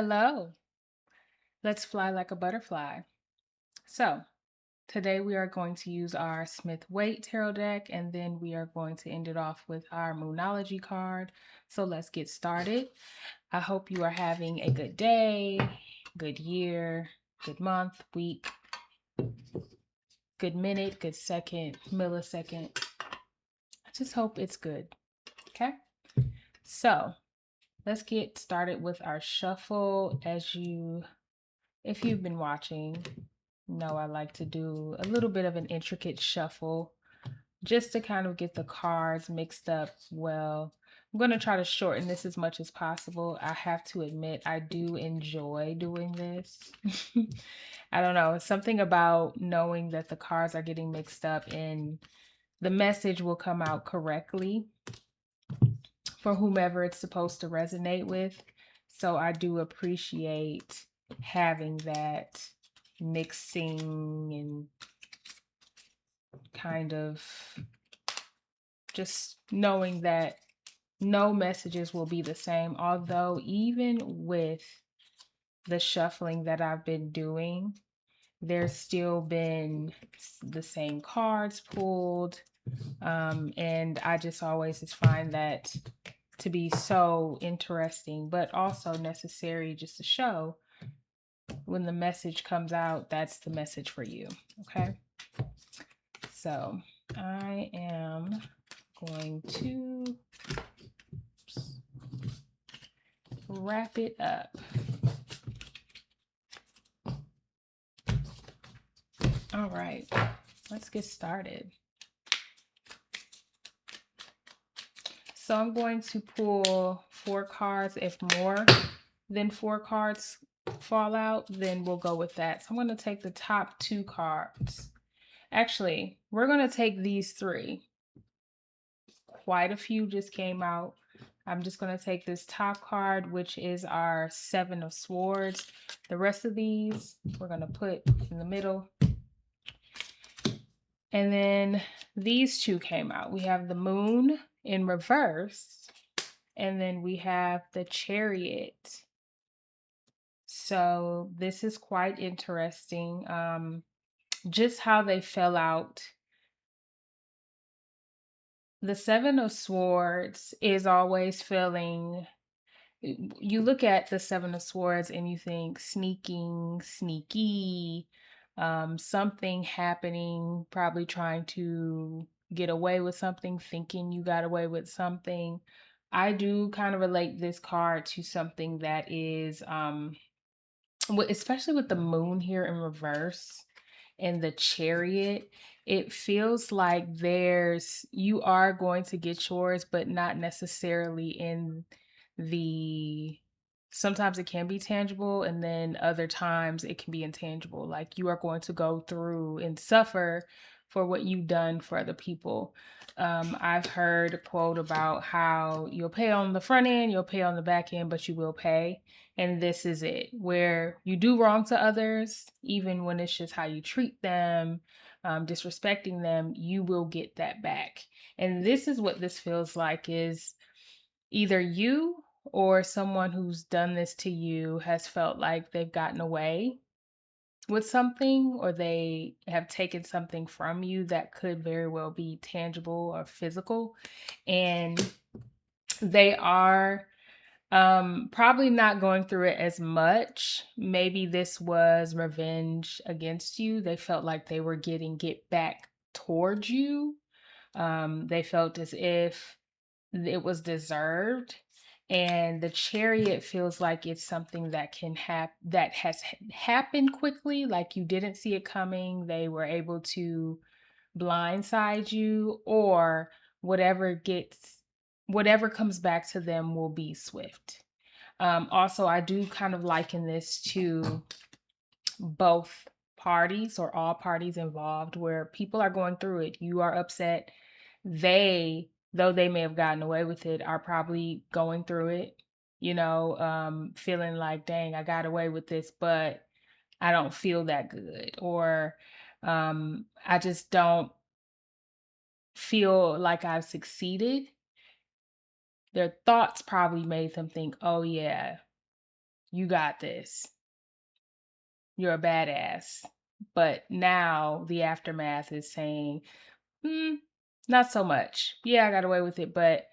Hello, let's fly like a butterfly. So, today we are going to use our Smith Waite tarot deck and then we are going to end it off with our Moonology card. So, let's get started. I hope you are having a good day, good year, good month, week, good minute, good second, millisecond. I just hope it's good. Okay? So, let's get started with our shuffle. If you've been watching, I like to do a little bit of an intricate shuffle just to kind of get the cards mixed up well. I'm going to try to shorten this as much as possible. I have to admit, I do enjoy doing this. I don't know, it's something about knowing that the cards are getting mixed up and the message will come out correctly for whomever it's supposed to resonate with. So I do appreciate having that mixing and kind of just knowing that no messages will be the same. Although, even with the shuffling that I've been doing, there's still been the same cards pulled. And I just always just find that to be so interesting, but also necessary just to show when the message comes out, that's the message for you. Okay. So I am going to wrap it up. All right, let's get started. So I'm going to pull 4 cards. If more than 4 cards fall out, then we'll go with that. So I'm going to take the top 2 cards. Actually, we're going to take these 3. Quite a few just came out. I'm just going to take this top card, which is our 7 of Swords. The rest of these we're going to put in the middle. And then these 2 came out. We have the Moon in reverse, and then we have the Chariot. So this is quite interesting. Just how they fell out. The 7 of Swords is always feeling, you look at the 7 of Swords and you think sneaking, sneaky, something happening, probably trying to get away with something, thinking you got away with something. I do kind of relate this card to something that is, especially with the Moon here in reverse and the Chariot, it feels like you are going to get yours, but not necessarily in the sometimes it can be tangible and then other times it can be intangible. Like you are going to go through and suffer for what you've done for other people. I've heard a quote about how you'll pay on the front end, you'll pay on the back end, but you will pay. And this is it, where you do wrong to others, even when it's just how you treat them, disrespecting them, you will get that back. And this is what this feels like, is either you or someone who's done this to you has felt like they've gotten away with something, or they have taken something from you that could very well be tangible or physical. And they are probably not going through it as much. Maybe this was revenge against you. They felt like they were get back towards you. They felt as if it was deserved. And the Chariot feels like it's something that that has happened quickly, like you didn't see it coming. They were able to blindside you, or whatever gets whatever comes back to them will be swift. Also, I do kind of liken this to both parties or all parties involved, where people are going through it. You are upset. Though they may have gotten away with it, are probably going through it, feeling like, dang, I got away with this, but I don't feel that good. Or I just don't feel like I've succeeded. Their thoughts probably made them think, oh, yeah, You got this. You're a badass. But now the aftermath is saying, not so much. Yeah, I got away with it, but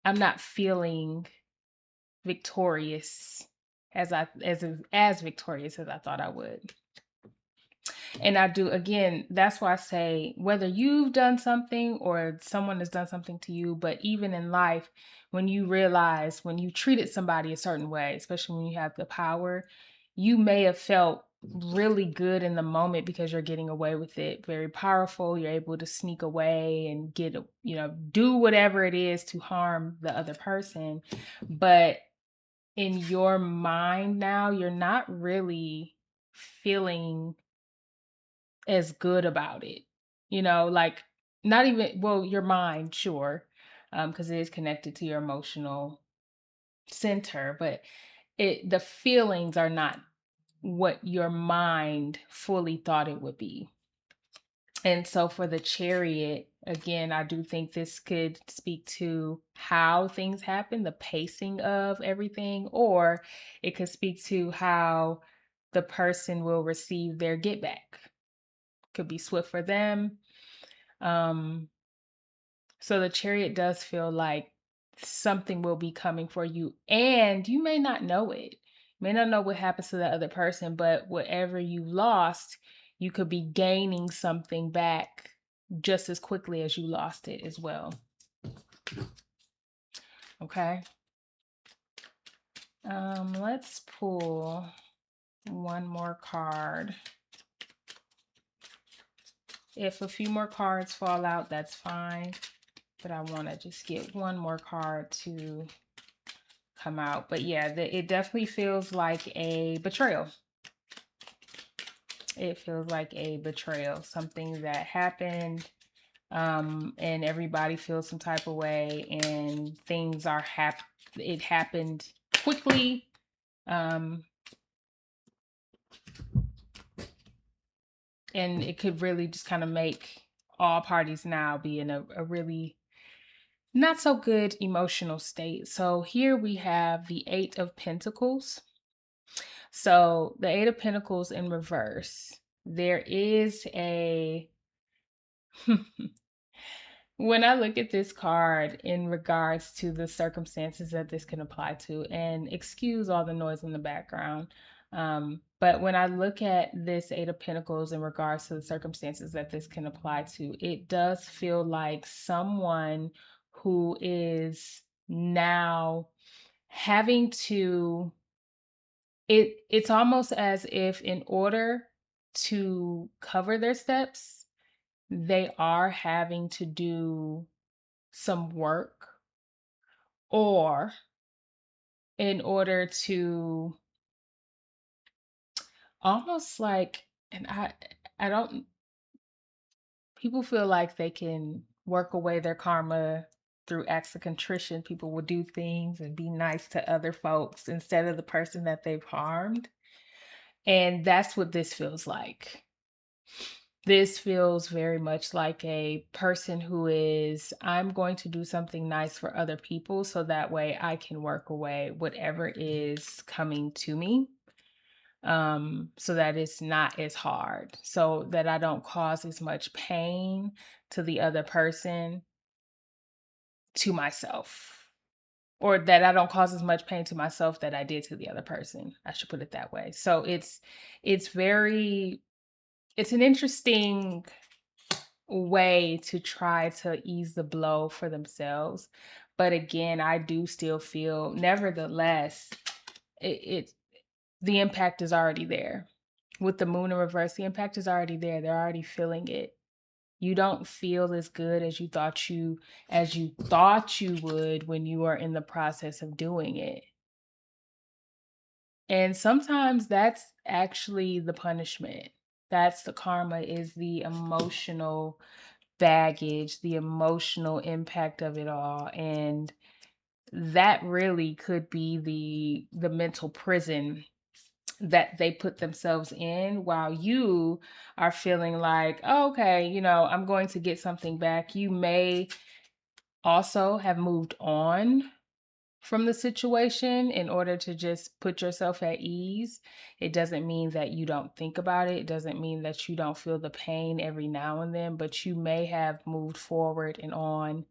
I'm not feeling victorious as victorious as I thought I would. And I do, again, that's why I say whether you've done something or someone has done something to you, but even in life, when you realize when you treated somebody a certain way, especially when you have the power, you may have felt really good in the moment because you're getting away with it. Very powerful. You're able to sneak away and do whatever it is to harm the other person. But in your mind now, you're not really feeling as good about it. Like not even, well, your mind, sure, because it is connected to your emotional center, but the feelings are not what your mind fully thought it would be. And so for the Chariot, again, I do think this could speak to how things happen, the pacing of everything, or it could speak to how the person will receive their get back. Could be swift for them. Um, so the Chariot does feel like something will be coming for you, and you may not know it. You may not know what happens to the other person, but whatever you lost, you could be gaining something back just as quickly as you lost it as well. Okay. Let's pull one more card. If a few more cards fall out, that's fine. But I want to just get one more card to come out. But yeah, it definitely feels like a betrayal. It feels like a betrayal, something that happened, and everybody feels some type of way, and things are it happened quickly. And it could really just kind of make all parties now be in a really not so good emotional state. So here we have the Eight of Pentacles. So the Eight of Pentacles in reverse, there is a when I look at this card in regards to the circumstances that this can apply to, and excuse all the noise in the background, but when I look at this Eight of Pentacles in regards to the circumstances that this can apply to, it does feel like someone who is now having to it's almost as if in order to cover their steps, they are having to do some work, or in order to almost like, and I don't people feel like they can work away their karma through acts of contrition. People will do things and be nice to other folks instead of the person that they've harmed. And that's what this feels like. This feels very much like a person who is, I'm going to do something nice for other people so that way I can work away whatever is coming to me. So that it's not as hard, so that I don't cause as much pain to the other person, to myself, or that I don't cause as much pain to myself that I did to the other person. I should put it that way. So it's very it's an interesting way to try to ease the blow for themselves. But again, I do still feel, nevertheless, it the impact is already there. With the moon in reverse, the impact is already there. They're already feeling it. You don't feel as good as you thought you would when you are in the process of doing it. And sometimes that's actually the punishment. That's the karma, is the emotional baggage, the emotional impact of it all. And that really could be the mental prison that they put themselves in, while you are feeling like, oh, okay, I'm going to get something back. You may also have moved on from the situation in order to just put yourself at ease. It doesn't mean that you don't think about it. It doesn't mean that you don't feel the pain every now and then, but you may have moved forward and on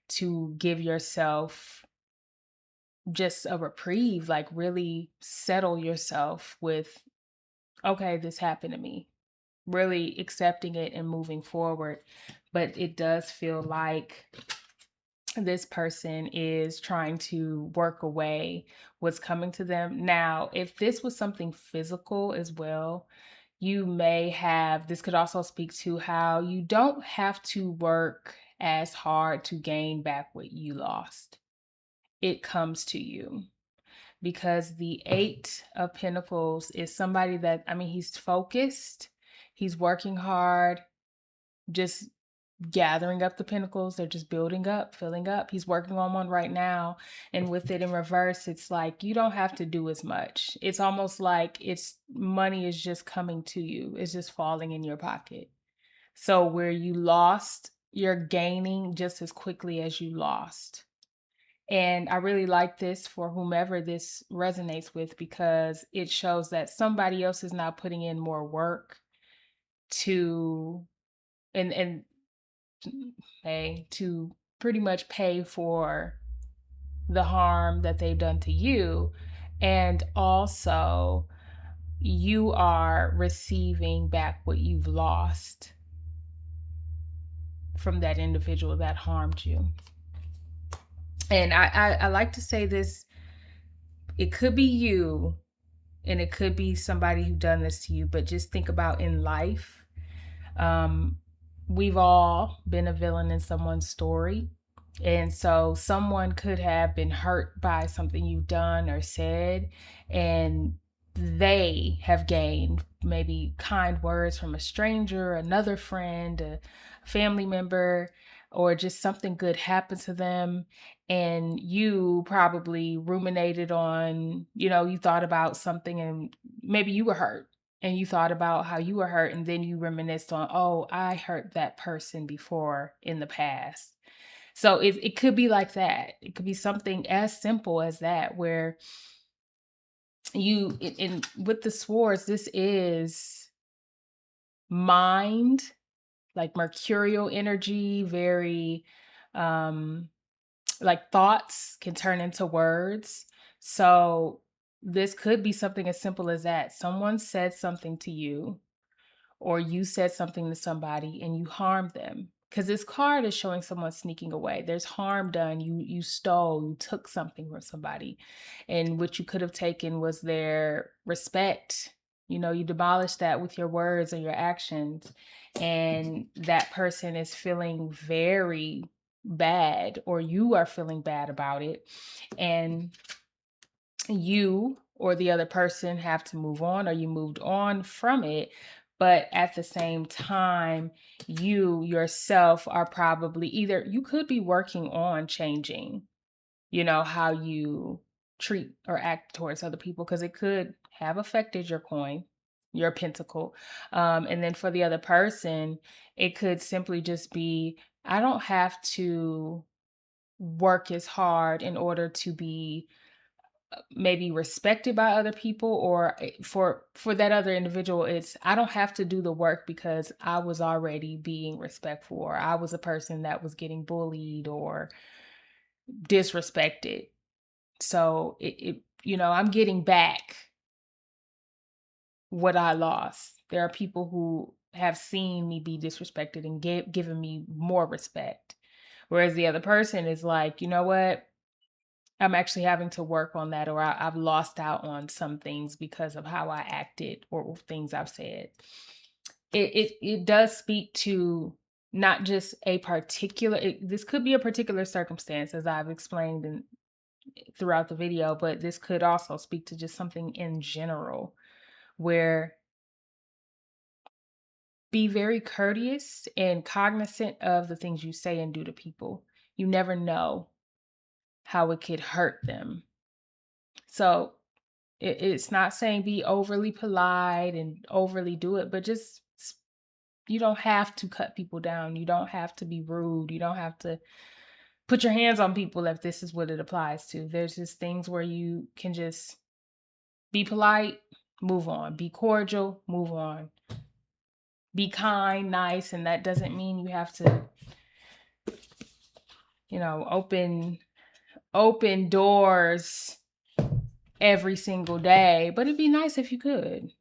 to give yourself just a reprieve, like really settle yourself with, okay, this happened to me, really accepting it and moving forward. But it does feel like this person is trying to work away what's coming to them. Now, if this was something physical as well, you may have, this could also speak to how you don't have to work as hard to gain back what you lost. It comes to you because the Eight of Pentacles is somebody that, I mean, he's focused, he's working hard, just gathering up the pentacles. They're just building up, filling up. He's working on one right now. And with it in reverse, it's like you don't have to do as much. It's almost like it's money is just coming to you, it's just falling in your pocket. So where you lost, you're gaining just as quickly as you lost. And I really like this for whomever this resonates with because it shows that somebody else is now putting in more work to and pay to pretty much pay for the harm that they've done to you. And also, you are receiving back what you've lost from that individual that harmed you. And I like to say this, it could be you and it could be somebody who done this to you, but just think about in life. Um, we've all been a villain in someone's story. And so someone could have been hurt by something you've done or said, and they have gained maybe kind words from a stranger, another friend, a family member, or just something good happened to them. And you probably ruminated on, you thought about something and maybe you were hurt and you thought about how you were hurt and then you reminisced on, oh, I hurt that person before in the past. So it could be like that. It could be something as simple as that, where in with the swords, this is mind, like mercurial energy, very like thoughts can turn into words. So this could be something as simple as that. Someone said something to you or you said something to somebody and you harmed them, because this card is showing someone sneaking away. There's harm done. You stole, you took something from somebody, and what you could have taken was their respect. You demolished that with your words or your actions, and that person is feeling very bad, or you are feeling bad about it, and you or the other person have to move on, or you moved on from it. But at the same time, you yourself are probably, either you could be working on changing, how you treat or act towards other people, because it could have affected your coin, your pentacle. And then for the other person, it could simply just be, I don't have to work as hard in order to be maybe respected by other people, or for that other individual, it's, I don't have to do the work because I was already being respectful, or I was a person that was getting bullied or disrespected. So I'm getting back what I lost. There are people who have seen me be disrespected and given me more respect, whereas the other person is like, you know what, I'm actually having to work on that, or I've lost out on some things because of how I acted or things I've said. It does speak to not just a particular. This could be a particular circumstance, as I've explained throughout the video, but this could also speak to just something in general, where be very courteous and cognizant of the things you say and do to people. You never know how it could hurt them. So it's not saying be overly polite and overly do it, but just you don't have to cut people down. You don't have to be rude. You don't have to put your hands on people if this is what it applies to. There's just things where you can just be polite, move on. Be cordial, move on. Be kind, nice, and that doesn't mean you have to, open doors every single day, but it'd be nice if you could.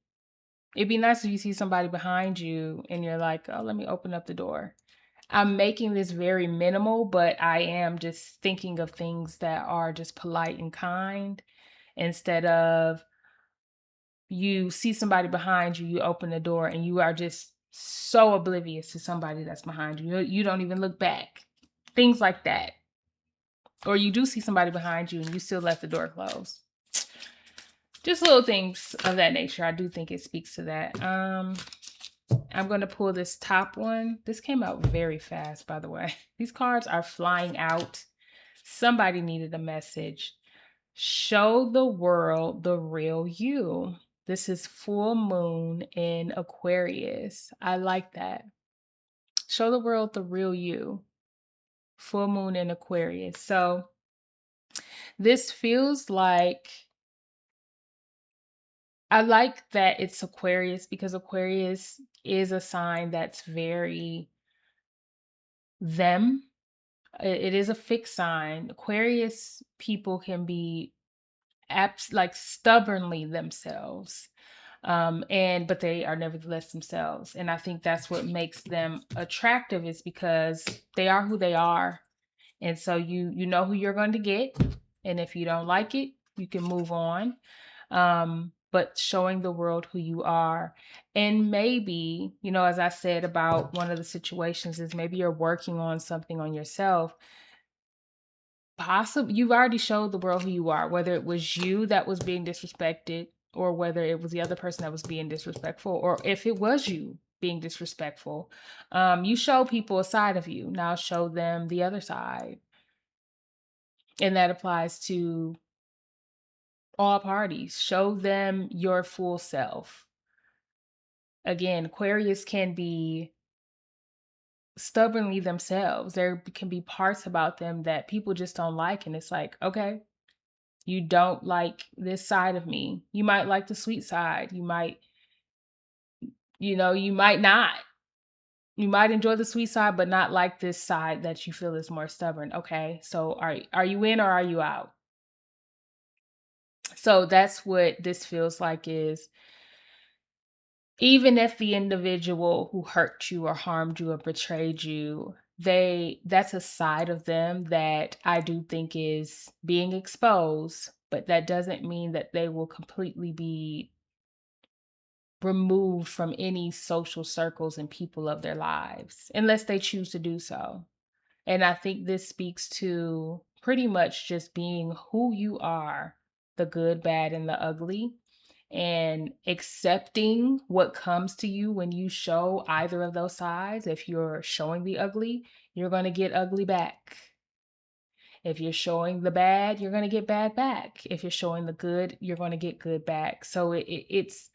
It'd be nice if you see somebody behind you and you're like, oh, let me open up the door. I'm making this very minimal, but I am just thinking of things that are just polite and kind instead of you see somebody behind you, you open the door and you are just so oblivious to somebody that's behind you. You don't even look back. Things like that. Or you do see somebody behind you and you still left the door closed. Just little things of that nature. I do think it speaks to that. I'm going to pull this top one. This came out very fast, by the way. These cards are flying out. Somebody needed a message. Show the world the real you. This is full moon in Aquarius. I like that. Show the world the real you. Full moon in Aquarius. So this feels like, I like that it's Aquarius because Aquarius is a sign that's very them. It is a fixed sign. Aquarius people can be like stubbornly themselves. But they are nevertheless themselves. And I think that's what makes them attractive, is because they are who they are. And so you know who you're going to get. And if you don't like it, you can move on. But showing the world who you are. And maybe, as I said about one of the situations, is maybe you're working on something on yourself. Possibly you've already showed the world who you are, whether it was you that was being disrespected or whether it was the other person that was being disrespectful, or if it was you being disrespectful. You show people a side of you. Now show them the other side. And that applies to all parties. Show them your full self. Again, Aquarius can be stubbornly themselves. There can be parts about them that people just don't like. And it's like, okay, you don't like this side of me. You might like the sweet side. You might not. You might enjoy the sweet side, but not like this side that you feel is more stubborn. Okay, so are you in or are you out? So that's what this feels like, is even if the individual who hurt you or harmed you or betrayed you, that's a side of them that I do think is being exposed, but that doesn't mean that they will completely be removed from any social circles and people of their lives unless they choose to do so. And I think this speaks to pretty much just being who you are, the good, bad, and the ugly, and accepting what comes to you when you show either of those sides. If you're showing the ugly, you're going to get ugly back. If you're showing the bad, you're going to get bad back. If you're showing the good, you're going to get good back. So it's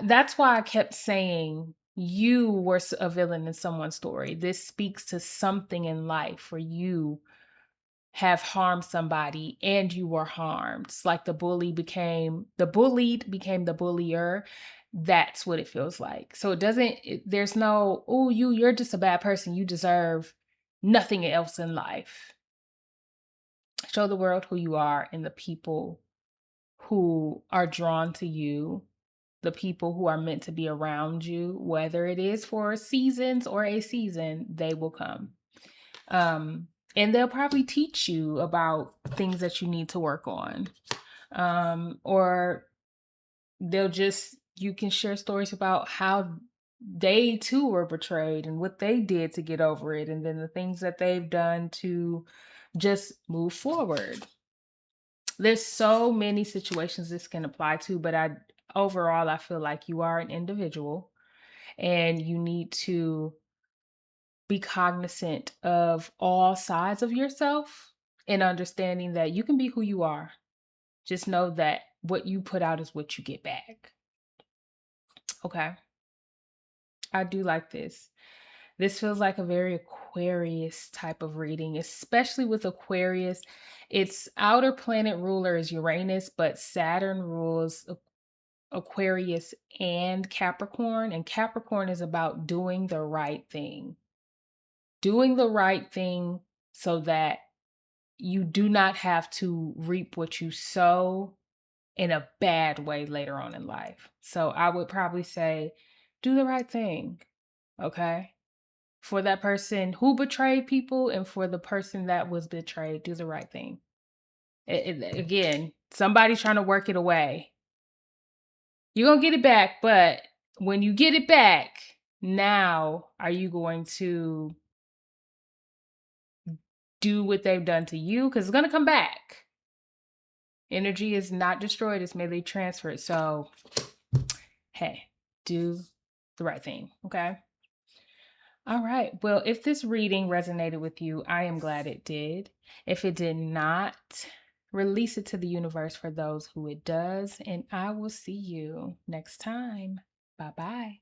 that's why I kept saying you were a villain in someone's story. This speaks to something in life where you have harmed somebody and you were harmed. It's like the bullied became the bullier. That's what it feels like. So there's no, oh, you're just a bad person. You deserve nothing else in life. Show the world who you are and the people who are drawn to you, the people who are meant to be around you, whether it is for seasons or a season, they will come. And they'll probably teach you about things that you need to work on. Or you can share stories about how they too were betrayed and what they did to get over it, and then the things that they've done to just move forward. There's so many situations this can apply to, but overall, I feel like you are an individual and you need to be cognizant of all sides of yourself and understanding that you can be who you are. Just know that what you put out is what you get back. Okay. I do like this. This feels like a very Aquarius type of reading, especially with Aquarius. Its outer planet ruler is Uranus, but Saturn rules Aquarius and Capricorn. And Capricorn is about doing the right thing, doing the right thing so that you do not have to reap what you sow in a bad way later on in life. So I would probably say, do the right thing. Okay. For that person who betrayed people and for the person that was betrayed, do the right thing. Again, somebody's trying to work it away. You're going to get it back, but when you get it back, now are you going to do what they've done to you? Because it's going to come back. Energy is not destroyed, it's merely transferred. So, hey, do the right thing. Okay. All right. Well, if this reading resonated with you, I am glad it did. If it did not, release it to the universe for those who it does. And I will see you next time. Bye bye.